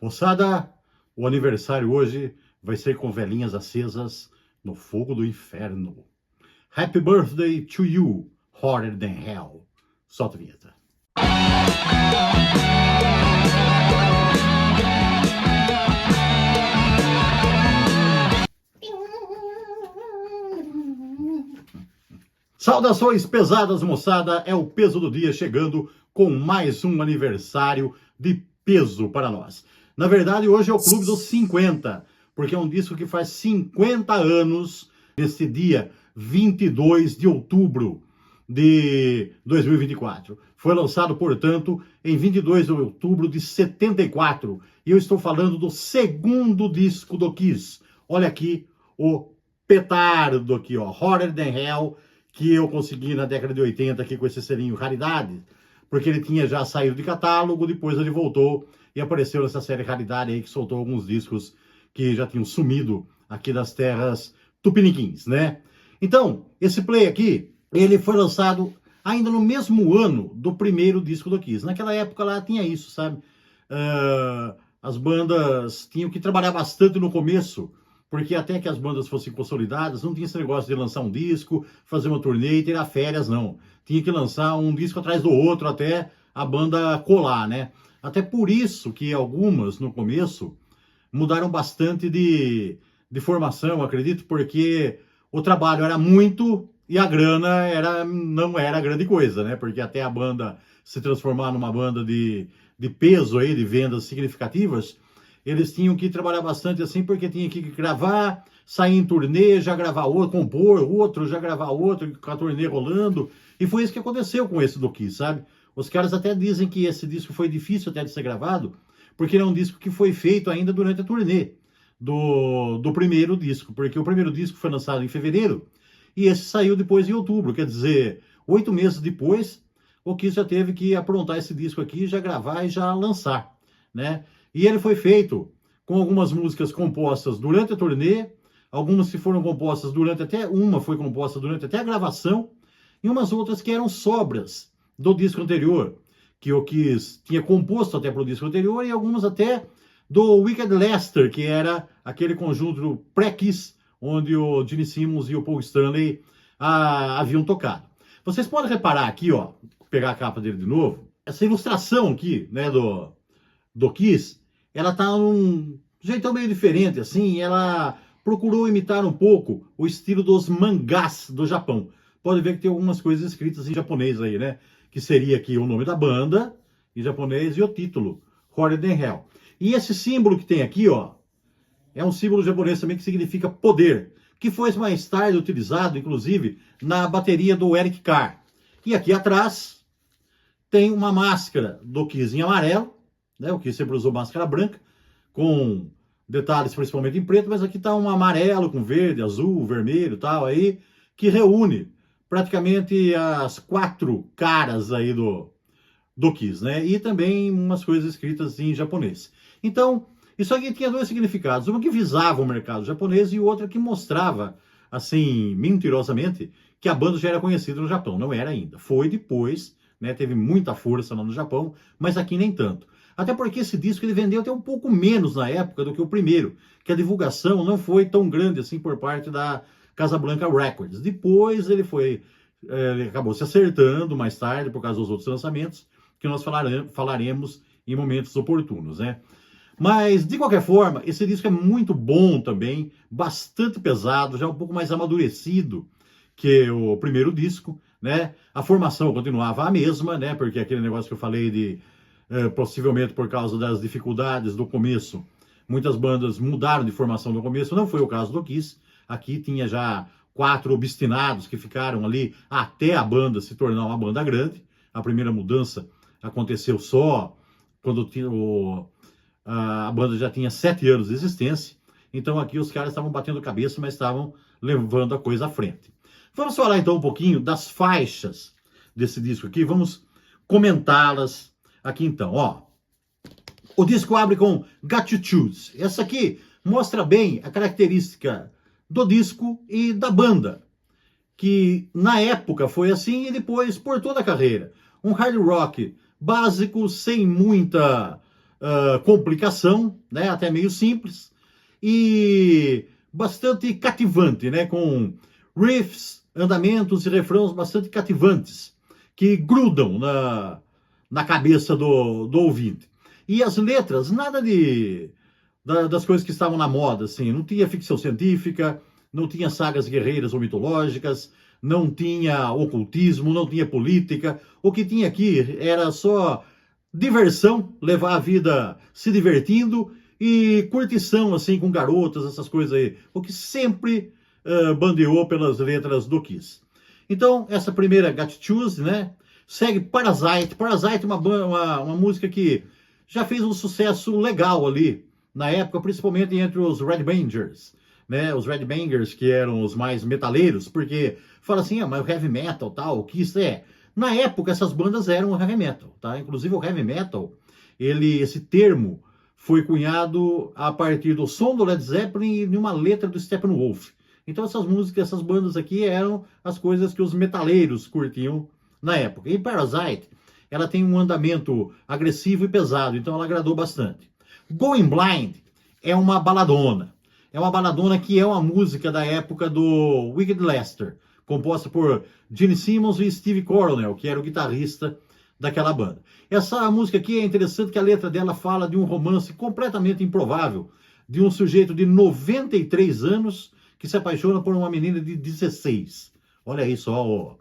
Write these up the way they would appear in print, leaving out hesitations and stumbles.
Moçada, o aniversário hoje vai ser com velhinhas acesas no fogo do inferno. Happy birthday to you, hotter than hell. Solta a vinheta. Saudações pesadas, moçada, é o peso do dia chegando com mais um aniversário de peso para nós. Na verdade, hoje é o Clube dos 50, porque é um disco que faz 50 anos nesse dia 22 de outubro de 2024. Foi lançado, portanto, em 22 de outubro de 74, e eu estou falando do segundo disco do Kiss. Olha aqui o petardo aqui, ó, Hotter Than Hell, que eu consegui na década de 80 aqui com esse selinho Raridade, porque ele tinha já saído de catálogo, depois ele voltou e apareceu nessa série Raridade aí, que soltou alguns discos que já tinham sumido aqui das terras tupiniquins, né? Então, esse play aqui, ele foi lançado ainda no mesmo ano do primeiro disco do Kiss. Naquela época lá tinha isso, sabe? As bandas tinham que trabalhar bastante no começo, porque até que as bandas fossem consolidadas, não tinha esse negócio de lançar um disco, fazer uma turnê e tirar férias, não. Tinha que lançar um disco atrás do outro até a banda colar, né? Até por isso que algumas, no começo, mudaram bastante de formação, acredito, porque o trabalho era muito e a grana não era grande coisa, né? Porque até a banda se transformar numa banda de peso aí, de vendas significativas, eles tinham que trabalhar bastante assim, porque tinha que gravar, sair em turnê, já gravar outro, compor outro, já gravar outro, com a turnê rolando. E foi isso que aconteceu com esse do Kiss, sabe? Os caras até dizem que esse disco foi difícil até de ser gravado, porque ele é um disco que foi feito ainda durante a turnê do primeiro disco, porque o primeiro disco foi lançado em fevereiro e esse saiu depois em outubro, quer dizer, 8 meses depois, o Kiss já teve que aprontar esse disco aqui, já gravar e já lançar, né? E ele foi feito com algumas músicas compostas durante a turnê, algumas que foram compostas uma foi composta durante até a gravação, e umas outras que eram sobras do disco anterior, que o Kiss tinha composto até para o disco anterior, e algumas até do Wicked Lester, que era aquele conjunto pré-Kiss, onde o Gene Simmons e o Paul Stanley haviam tocado. Vocês podem reparar aqui, ó, vou pegar a capa dele de novo, essa ilustração aqui, né, do Kiss, ela tá um jeitão meio diferente, assim, ela procurou imitar um pouco o estilo dos mangás do Japão. Pode ver que tem algumas coisas escritas em japonês aí, né? Que seria aqui o nome da banda, em japonês, e o título, Hotter Than Hell. E esse símbolo que tem aqui, ó, é um símbolo japonês também que significa poder, que foi mais tarde utilizado, inclusive, na bateria do Eric Carr. E aqui atrás tem uma máscara do Kiss em amarelo, né? O Kiss sempre usou máscara branca, com detalhes principalmente em preto, mas aqui está um amarelo com verde, azul, vermelho e tal, aí, que reúne praticamente as 4 caras aí do Kiss, né? E também umas coisas escritas em japonês. Então, isso aqui tinha 2 significados. Uma que visava o mercado japonês e outra que mostrava, assim, mentirosamente, que a banda já era conhecida no Japão. Não era ainda. Foi depois, né? Teve muita força lá no Japão, mas aqui nem tanto. Até porque esse disco ele vendeu até um pouco menos na época do que o primeiro, que a divulgação não foi tão grande assim por parte da Casablanca Records. Depois ele acabou se acertando mais tarde por causa dos outros lançamentos, que nós falaremos em momentos oportunos, né? Mas, de qualquer forma, esse disco é muito bom também, bastante pesado, já um pouco mais amadurecido que o primeiro disco, né? A formação continuava a mesma, né? Porque aquele negócio que eu falei de possivelmente por causa das dificuldades do começo, muitas bandas mudaram de formação no começo, não foi o caso do Kiss. Aqui tinha já 4 obstinados que ficaram ali até a banda se tornar uma banda grande. A primeira mudança aconteceu só quando a banda já tinha 7 anos de existência. Então aqui os caras estavam batendo cabeça, mas estavam levando a coisa à frente. Vamos falar então um pouquinho das faixas desse disco aqui, vamos comentá-las aqui então, ó. O disco abre com Got to Choose. Essa aqui mostra bem a característica do disco e da banda, que na época foi assim e depois por toda a carreira. Um hard rock básico, sem muita complicação, né, até meio simples, e bastante cativante, né, com riffs, andamentos e refrãos bastante cativantes, que grudam na cabeça do ouvinte. E as letras, nada das coisas que estavam na moda, assim, não tinha ficção científica, não tinha sagas guerreiras ou mitológicas, não tinha ocultismo, não tinha política. O que tinha aqui era só diversão, levar a vida se divertindo e curtição, assim, com garotas, essas coisas aí. O que sempre bandeou pelas letras do Kiss. Então, essa primeira Got to Choose, né? Segue Parasite. Parasite é uma música que já fez um sucesso legal ali na época, principalmente entre os Red Bangers, né? Os Red Bangers que eram os mais metaleiros, porque fala assim, mas o heavy metal, tal, o Kiss é. Na época, essas bandas eram heavy metal, tá? Inclusive o heavy metal, esse termo foi cunhado a partir do som do Led Zeppelin e de uma letra do Steppenwolf. Então essas músicas, essas bandas aqui eram as coisas que os metaleiros curtiam na época. E Parasite, ela tem um andamento agressivo e pesado, então ela agradou bastante. Going Blind é uma baladona. É uma baladona que é uma música da época do Wicked Lester, composta por Gene Simmons e Steve Coronel, que era o guitarrista daquela banda. Essa música aqui é interessante que a letra dela fala de um romance completamente improvável, de um sujeito de 93 anos que se apaixona por uma menina de 16. Olha aí só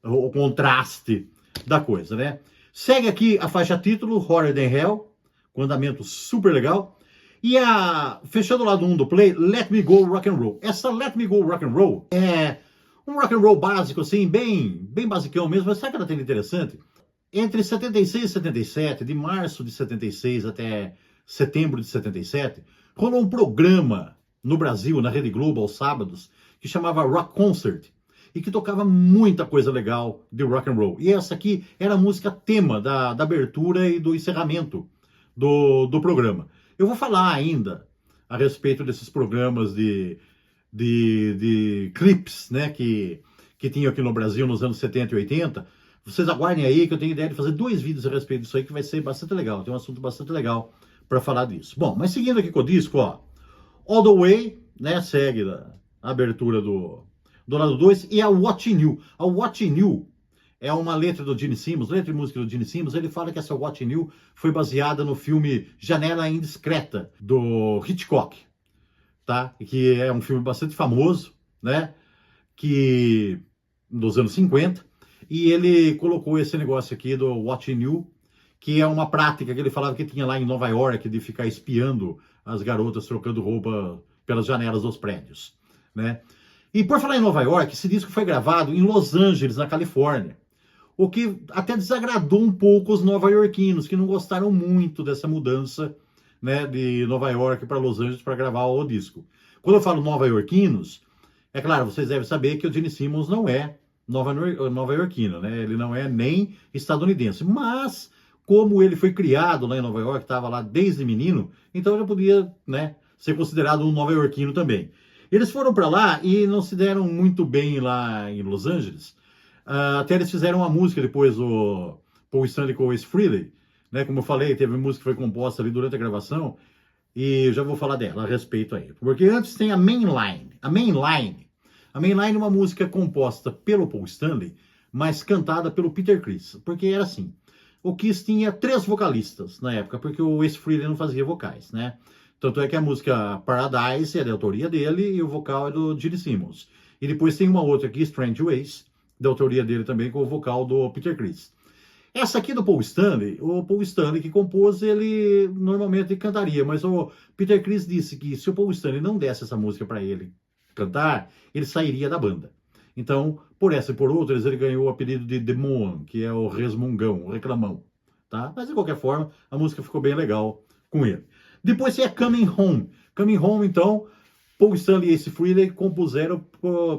o contraste da coisa, né? Segue aqui a faixa título, Hotter Than Hell, com andamento super legal. E fechando o lado 1 do play, Let Me Go Rock and Roll. Essa Let Me Go Rock and Roll é um rock and roll básico, assim, bem basicão mesmo, mas sabe o que ela tem de interessante? Entre 76 e 77, de março de 76 até setembro de 77, rolou um programa no Brasil, na Rede Globo, aos sábados, que chamava Rock Concert, e que tocava muita coisa legal de rock and roll. E essa aqui era a música tema da abertura e do encerramento do programa. Eu vou falar ainda a respeito desses programas de clips, né, que tinham aqui no Brasil nos anos 70 e 80. Vocês aguardem aí que eu tenho ideia de fazer 2 vídeos a respeito disso aí, que vai ser bastante legal. Tem um assunto bastante legal para falar disso. Bom, mas seguindo aqui com o disco, ó, All the Way, né, segue a abertura do lado 2, e a What You Knew. A What You Knew é uma letra do Gene Simmons, letra e música do Gene Simmons. Ele fala que essa What You Knew foi baseada no filme Janela Indiscreta, do Hitchcock, tá? Que é um filme bastante famoso, né? Que dos anos 50, e ele colocou esse negócio aqui do What You Knew, que é uma prática que ele falava que tinha lá em Nova York, de ficar espiando as garotas trocando roupa pelas janelas dos prédios, né? E por falar em Nova York, esse disco foi gravado em Los Angeles, na Califórnia, o que até desagradou um pouco os nova-iorquinos, que não gostaram muito dessa mudança, né, de Nova York para Los Angeles para gravar o disco. Quando eu falo nova-iorquinos, é claro, vocês devem saber que o Gene Simmons não é nova-iorquino, né? Ele não é nem estadunidense, mas como ele foi criado lá em Nova York, estava lá desde menino, então já podia, né, ser considerado um nova-iorquino também. Eles foram para lá e não se deram muito bem lá em Los Angeles. Até eles fizeram uma música depois, o Paul Stanley com o Ace Frehley, né? Como eu falei, teve música que foi composta ali durante a gravação, e eu já vou falar dela a respeito aí. Porque antes tem a Mainline. A Mainline é uma música composta pelo Paul Stanley, mas cantada pelo Peter Criss. Porque era assim, o Kiss tinha 3 vocalistas na época, porque o Ace Frehley não fazia vocais, né? Tanto é que a música Paradise é da autoria dele e o vocal é do Gene Simmons. E depois tem uma outra aqui, Strange Ways, da autoria dele também, com o vocal do Peter Criss. Essa aqui do Paul Stanley, o Paul Stanley que compôs, ele normalmente cantaria, mas o Peter Criss disse que se o Paul Stanley não desse essa música para ele cantar, ele sairia da banda. Então, por essa e por outras, ele ganhou o apelido de The Moan, que é o resmungão, o reclamão, tá? Mas de qualquer forma, a música ficou bem legal com ele. Depois tem a Coming Home. Coming Home, então, Paul Stanley e Ace Frehley compuseram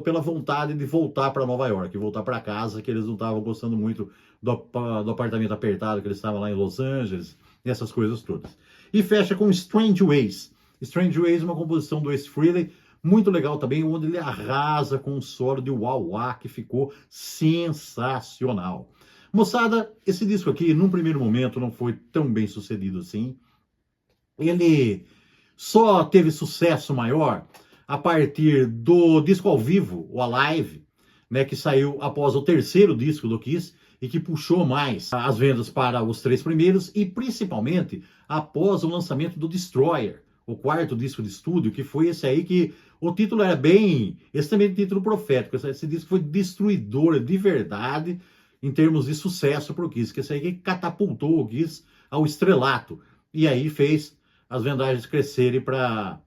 pela vontade de voltar para Nova York, voltar para casa, que eles não estavam gostando muito do apartamento apertado que eles estavam lá em Los Angeles, e essas coisas todas. E fecha com Strange Ways. Strange Ways é uma composição do Ace Frehley, muito legal também, onde ele arrasa com um solo de wah-wah que ficou sensacional. Moçada, esse disco aqui, num primeiro momento, não foi tão bem sucedido assim, ele só teve sucesso maior a partir do disco ao vivo, o Alive, né, que saiu após o terceiro disco do Kiss e que puxou mais as vendas para os três primeiros e principalmente após o lançamento do Destroyer, o quarto disco de estúdio, que foi esse aí que o título era bem, esse também é título profético, esse disco foi destruidor de verdade em termos de sucesso para o Kiss, que esse aí que catapultou o Kiss ao estrelato e aí fez as vendagens crescerem para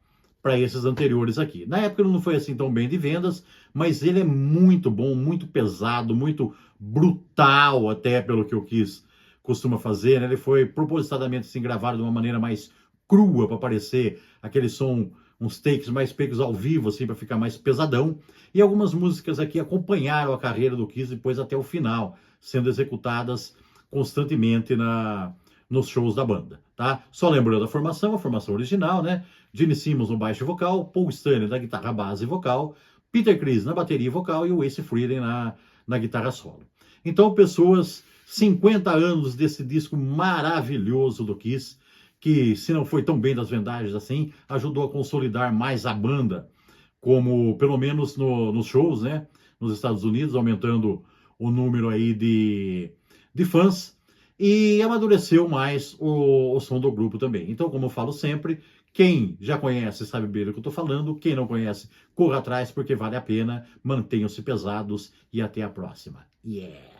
esses anteriores aqui. Na época ele não foi assim tão bem de vendas, mas ele é muito bom, muito pesado, muito brutal até pelo que eu quis costuma fazer, né? Ele foi propositadamente assim, gravado de uma maneira mais crua para parecer aquele som, uns takes mais pegos ao vivo assim para ficar mais pesadão. E algumas músicas aqui acompanharam a carreira do Kiss depois até o final, sendo executadas constantemente nos shows da banda, tá? Só lembrando a formação original, né? Gene Simmons no baixo vocal, Paul Stanley na guitarra base e vocal, Peter Criss na bateria vocal e o Ace Frehley na guitarra solo. Então, pessoas, 50 anos desse disco maravilhoso do Kiss, que se não foi tão bem das vendagens assim, ajudou a consolidar mais a banda, como pelo menos nos shows, né? Nos Estados Unidos, aumentando o número aí de fãs e amadureceu mais o som do grupo também. Então, como eu falo sempre, quem já conhece sabe bem do que eu estou falando, quem não conhece, corra atrás porque vale a pena, mantenham-se pesados e até a próxima. Yeah!